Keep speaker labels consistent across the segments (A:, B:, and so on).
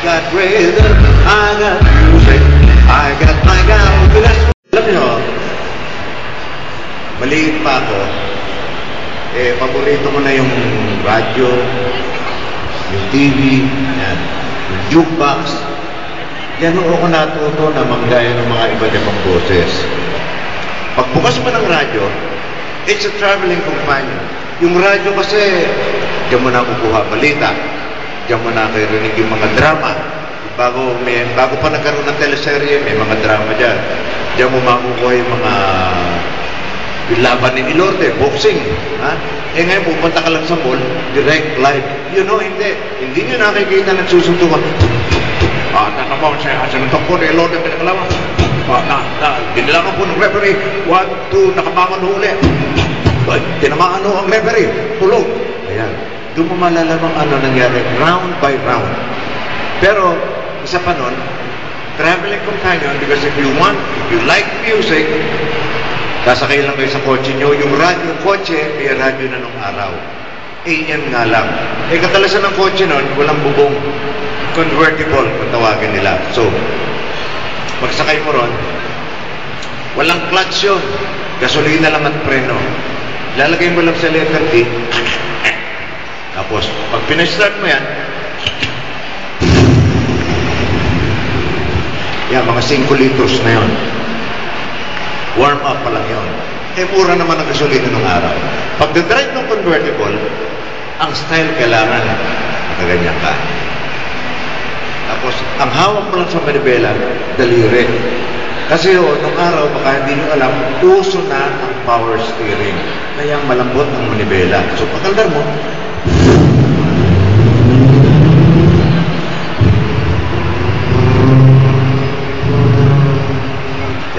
A: got rhythm, I got music, I got my confidence. Alam niyo, maliit pa ako, paborito ko na yung radyo, yung TV, yan, yung jukebox. Yan ako natuto na manggaya ng mga iba't ibang boses. Pagbukas mo ng radyo, it's a traveling companion. Yung radyo kasi, diyan mo na kukuha balita. Diyan mo na kirinig yung mga drama. Bago pa nagkaroon ng teleserye, may mga drama dyan. Diyan mo makukuha yung mga laban ni Ilorde, boxing. Ha? Ngayon, pupunta ka lang sa mall, direct, live. You know, hindi nyo nakikita nagsusuntukan. Nakabawang siya, sinuntok po ni Ilorde, pinakalawa. Dinilangan po ng referee, 1, 2, nakabangon huli. Tinamaan ho ang referee, tulog. Ayan. Doon mo malalamang ano nangyari, round by round. Pero, isa pa nun, traveling companion, because if you like music, sasakay lang kayo sa kotse nyo, yung radyo, kotse, may radyo na nung araw. AM nga lang. Katalasan ng kotse nun, walang bubong. Convertible, kung tawagin nila. So, pagsakay mo ron, walang clutch yun. Gasolina lang at preno. Lalagay mo lang sa letter D. Tapos, pag pinastart mo yan, mga 5 liters na yun. Warm up pa lang yun. Mura naman ang gasolina nung araw. Pag drive ng convertible, ang style kailangan nakaganyan ka. Tapos, ang hawak mo lang sa manibela, daliri. Kasi nung araw, baka hindi nyo alam, uso na ang power steering. Kaya malambot ang manibela. So, pagkaldar mo,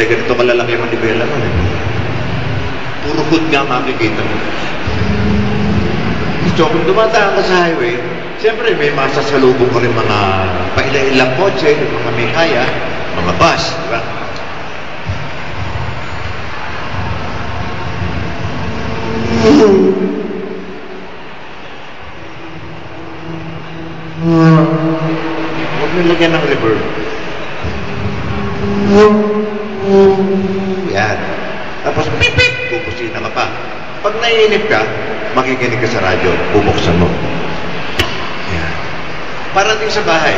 A: ganito kalalaki ang manibela mo. Puro hood nga makikita mo. So, kung dumataan ka sa highway, siyempre may masasalubong ko rin mga paila-ilang kotse, mga may kaya, mga bus, di ba? Huwag nilagyan ng reverb. Yan. Tapos, pipip! Pupusina ka pa. Pag naiinip ka, makikinig ka sa radyo, bubuksan mo. Yan. Para din sa bahay.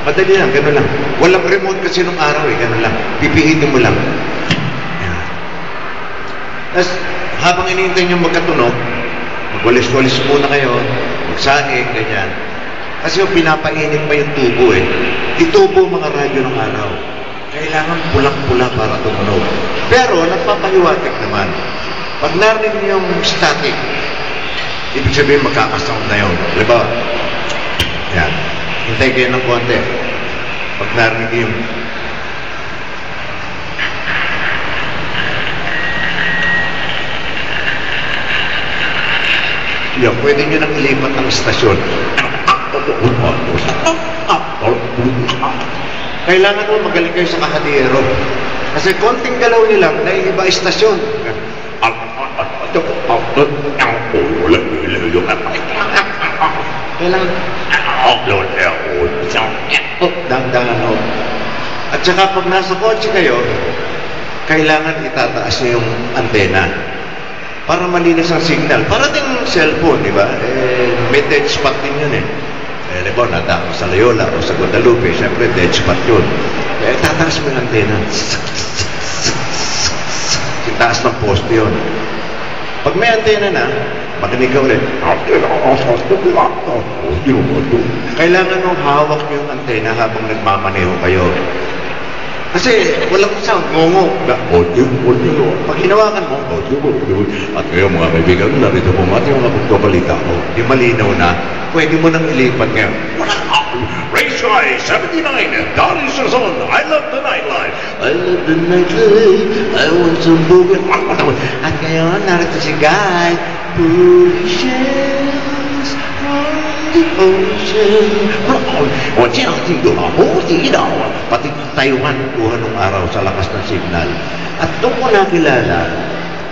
A: Madali lang, gano'n lang. Walang remote kasi nung araw gano'n lang. Pipihitin mo lang. Yan. Tapos, habang iniintay nyo magkatunog, magwalis-walis muna kayo, magsaing, ganyan. Kasi yung pinapainit pa yung tubo Itubo mga radyo ng araw. Kailangan pulang-pula para tumunog. Pero, nagpapahiwatig naman. Pag narinig niyo yung static, ibig sabihin magkakasound na yun. Diba? Yan. Hintay kayo ng konti. Pag narinig yung pwede nyo nang ilipat ng istasyon. Kailangan mo magaling kayo sa kahadiyero. Kasi konting galaw nilang naiiba istasyon. Kailangan dangan At saka pag nasa kotse kayo, kailangan itataas niyo yung antena para malinis ang signal. Para din cellphone, di ba? May dead spot din yun Diba, nadako sa Loyola o sa Guadalupe, siyempre dead spot yun. Kaya tataas mo yung antena. Itaas ng poste yun. Pag may antena na, makinig ka ulit. Kailangan mong hawak yung antena habang nagmamaneho kayo. Kasi walang sound, ngongo. Pag hinawakan mo, at ngayon mga kaibigan, narito po ating mga pagbabalita ko. Di malinaw na, pwede mo nang ilipat ngayon. Race Guy 79, Donnie Sazon, I love the nightlife. I love the nightlife, I want some boogie. At ngayon, narito si Guy, Pulling shells from the ocean. Pati Taiwan, kuha nung araw sa lakas ng signal. At doon ko nakilala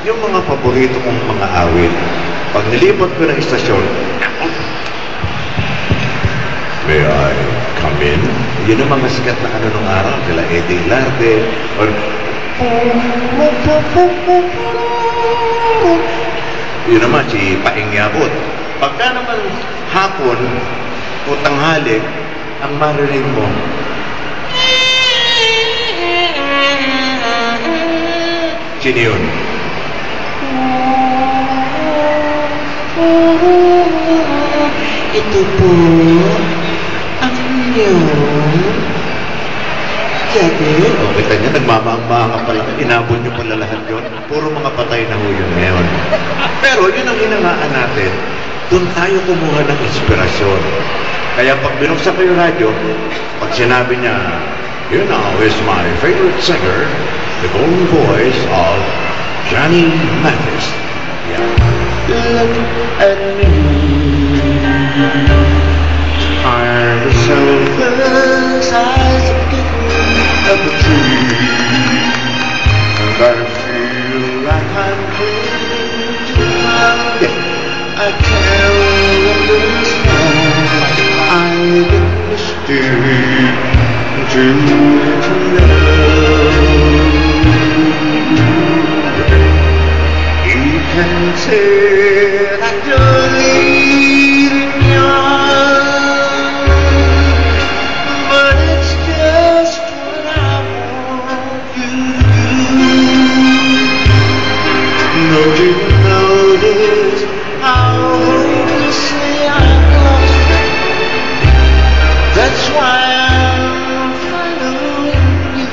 A: yung mga paborito kong mga awit. Pag nilipat ko ng istasyon, may I come Yun ang mga sikat na ano nung araw, sila Eddie Larde, or yun naman, si Paing Yabot. Pagka naman hapon o tanghali, ang marinig mo, sino yun?
B: Ito po ang inyong gabi.
A: O, kita niya, nagmamaang-maang pala. Inabot niyo pala lahat yun. Puro mga patay na ho yun ngayon. Pero yun ang hinangaan natin. Doon tayo kumuha ng inspirasyon. Kaya pag binuksan ko yung radyo, pag sinabi niya, "Here now is my favorite singer, the golden voice of Johnny Mathis." Yeah.
B: Look at me.
A: I'm the selfless eyes of a tree, and I feel like I'm clinging to my death. I can't understand. I get mystery to love. You can say that you're leading young, but it's just what I want you to do. Don't you notice how hopelessly I'm lost? That's why I'm following you.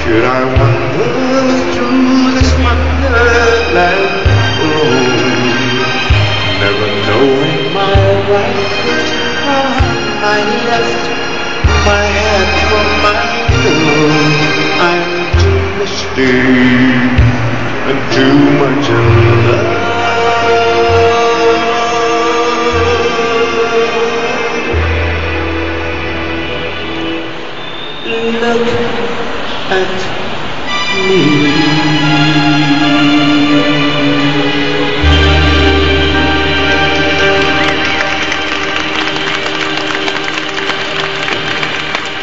A: Should I wander through this wonderland alone, never knowing my right from my left, my head from my own? I'm too misty and too much in love.
B: Look at me.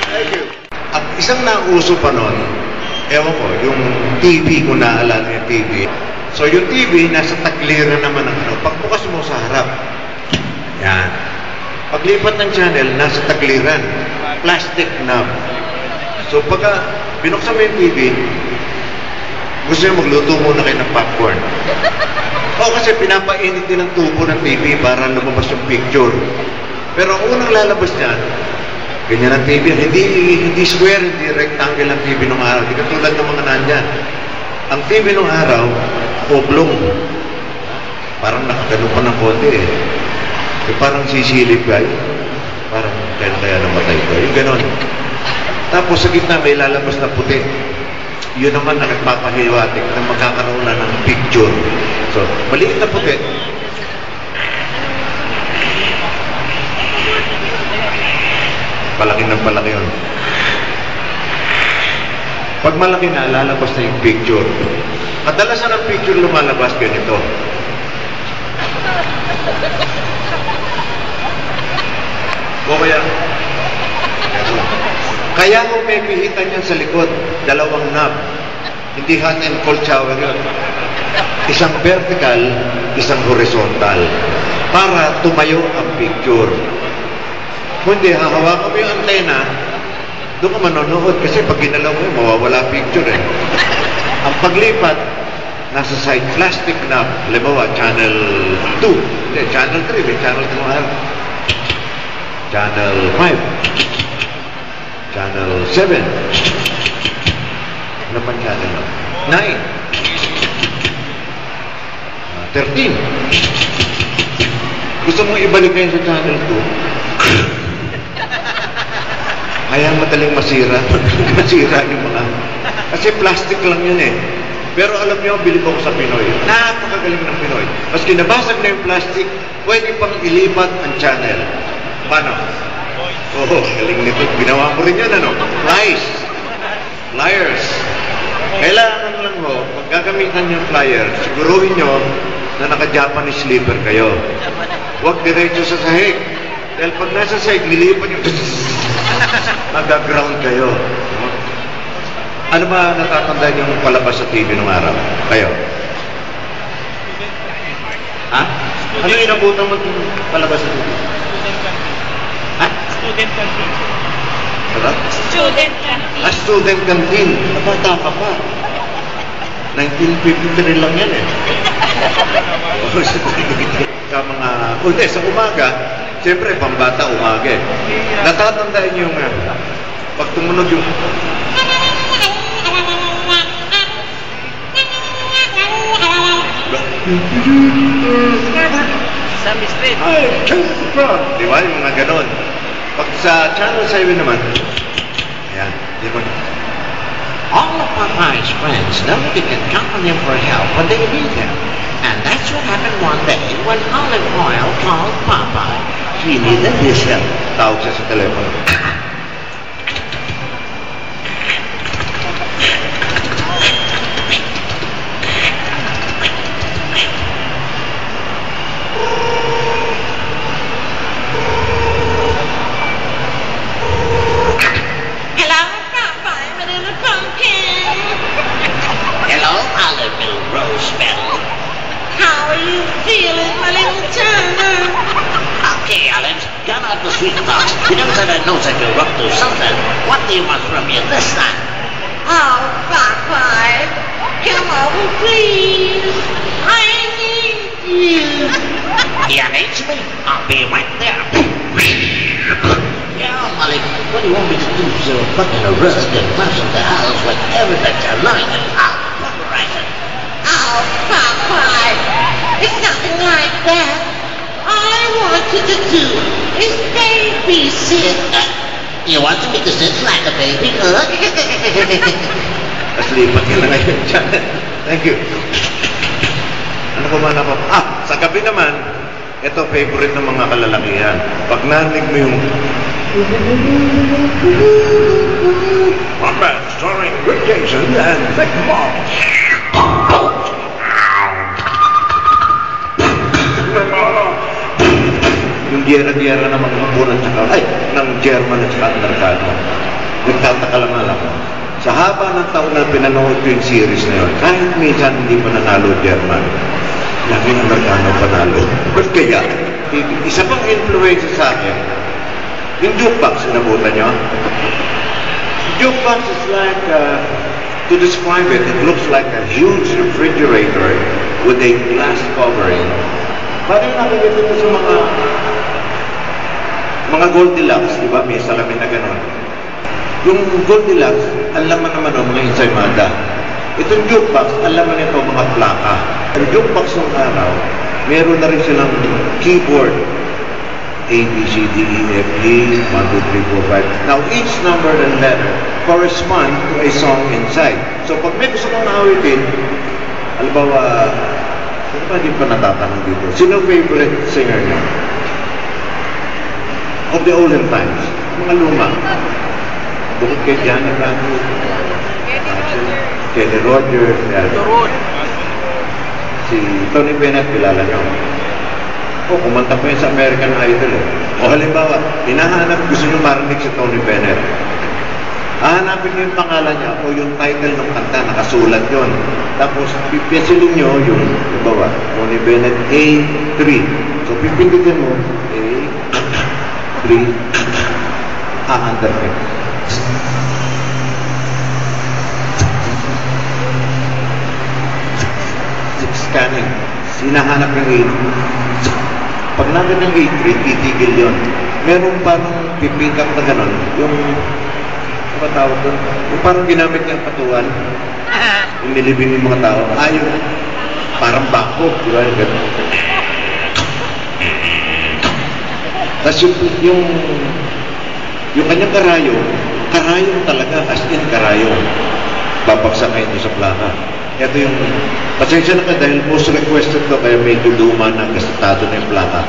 A: Thank you. At isang nauso pa nun, ewan ko, yung TV, kung naalala yung TV. So yung TV, nasa tagliran naman ng ano. Pagbukas mo sa harap, yan. Paglipat ng channel, nasa tagliran. Plastic knob. So pagka binuksan mo yung TV, gusto nyo magluto muna kayo ng popcorn. O kasi pinapainit din ang tubo ng TV para lumabas yung picture. Pero ang unang lalabas niyan, ganyan ang TV. Hindi square, hindi rectangle ang TV nung araw. Hindi katulad ng mga nandyan. Ang TV nung araw, oblong. Parang nakagano pa ng konti eh. Parang sisilip kayo. Parang kaya namatay ko. Yung ganon. Tapos sa gitna may lalabas na puti. Yun naman na nagpapahiwatig na magkakaroon na ng picture. So, maliit na puti. Palaki ng palaki yun. Pag malaki na, lalabas na yung picture. Kadalasan ang picture lumalabas ganito. O kaya kung may pihitan yan sa likod, dalawang knob. Hindi hot and cold shower yun. Isang vertical, isang horizontal. Para tumayo ang picture. Kung hindi, hahawakan mo yung antena, doon ka manonood kasi pag ginalaw mo, mawawala picture eh. Ang paglipat, nasa side plastic knob. Halimbawa, channel 2. Hindi, channel 3. May channel 2. Channel 5. Channel 7. Ano pang channel? 9. 13. Gusto mong ibalik kayo sa channel 2? Kaya madaling masira. Masira yung mga... Kasi plastic lang yun eh. Pero alam niyo, bilib ako sa Pinoy. Napakagaling ng Pinoy. Maski nabasag na yung plastic, pwede pang ilipat ang channel. Paano? Oo, galing nito. Ginawa mo rin yan, ano? Lies. Liars. Kailangan lang ho, pag makita niyo yung flyer, siguruhin niyo na naka-Japanese sleeper kayo. Huwag diretso sa sahig. Dahil pag nasa sahig, nilipan yung nag-ground kayo. Ano ba natatandaan yung palabas sa TV nung araw? Kayo? Ha? Ano yung inabutan mo palabas sa TV? Ha?
C: Student canteen.
A: Ano?
C: Student canteen.
A: Student canteen. Bata ka pa. 1953 lang yan eh. Sa mga, sa umaga, siyempre, pambata umaga eh. Natatandaan niyo yung, pag tumunog yung,
C: Sesame Street.
A: ay, di ba? Yung mga ganon. Pag sa Channel 7 naman, ayan, di ba?
B: All of Popeye's friends know they can count on him for help when they need him. And that's what happened one day when Olive Oil called Popeye. She needed his help.
A: Tawag siya sa telepono.
B: Hello, Popeye, my little pumpkin. Hello, Olive Mill Rose Petal. How are you feeling, my little Turner? Okay, Olive, got out the sweet talks. You know that I know that you're up to something. What do you want from me this time? Oh, Popeye, come over, please. I need you. You need me? I'll be right there. Yeah, Molly, what do you want me to do so fucking arrest and rush in the house with everything you're lying and I'll pulverize it. Oh, Popeye, it's nothing like that. All I want you to do is babysit. You want me to sit like a baby?
A: Tapos lipat ka na ngayon dyan. Thank you. Ano ko man ako? Sa gabi naman, ito favorite ng mga kalalakihan. Pag narinig mo yung Wombat starring Rick Jason and Vic Moss. Yung giyera-giyera ng mga Hapon at saka, ng German at saka Amerikano. Nagtataka lang ako. Sa haba ng taon na pinanood ko yung series na yun, kahit minsan hindi pa nanalo German, laging Amerikano panalo. Ba't kaya? Isa pang influence sa akin, yung jukebox, inabutan nyo? Jukebox is like, to describe it, it looks like a huge refrigerator with a glass covering. Parang nakikita mo sa mga Goldilocks, di ba? May salamin na gano'n. Yung Goldilocks, ang laman naman o mga ensaymada. Itong jukebox, ang laman nito mga plaka. Ang jukebox ng araw, meron na rin silang keyboard. A, B, C, D, E, F, G, 1, 2, 3, 4, 5. Now, each number and letter correspond to a song inside. So, pag may gusto kong naawitin, halimbawa, sino ba di pa natatanong dito? Sino favorite singer niyo? Of the olden times. Mga luma. Bukod kay Janet Andrews, Kenny Rogers, si Tony Bennett, kilala niyo. Kumanta pa yun sa American Idol eh. O halimbawa, hinahanap, gusto nyo marinig si Tony Bennett. Hahanapin nyo yung pangalan niya o yung title ng kanta, nakasulat yun. Tapos, pipiasilin nyo yung, halimbawa, Tony Bennett A3. So, pipindutin mo, A3, hahanap nyo. Scanning. Sinahanap yung A3. Pag namin ng A3, titigil yun. Meron parang pipick up na gano'n. Yung, ano ba tawag doon? Yung parang ginamit niyang patuan. Yung nilibing yung mga tao. Yung parang bako. Di ba? Yung gano'n. Tapos yung kanyang karayong talaga. As in karayong. Babagsakin niyo sa plaka. Ito yung, pasensya na ka dahil most requested ko kaya medyo luma na kasitado na yung plaka.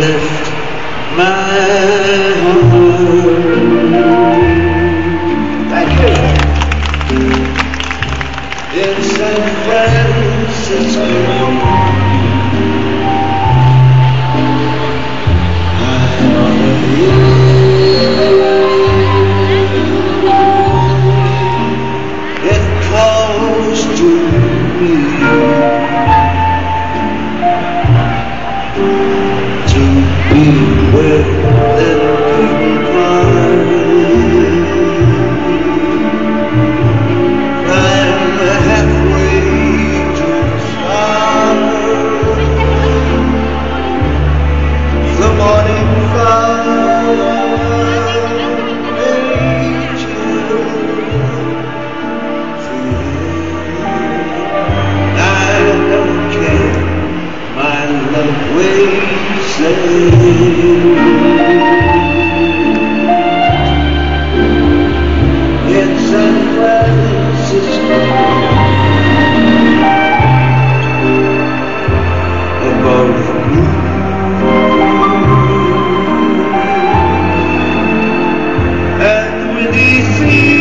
A: left my home. Thank you. In San Francisco, it calls to me to be where the people climb halfway to the sun. The morning fire I don't care, my love waits in San Francisco, above the blue, and when he sees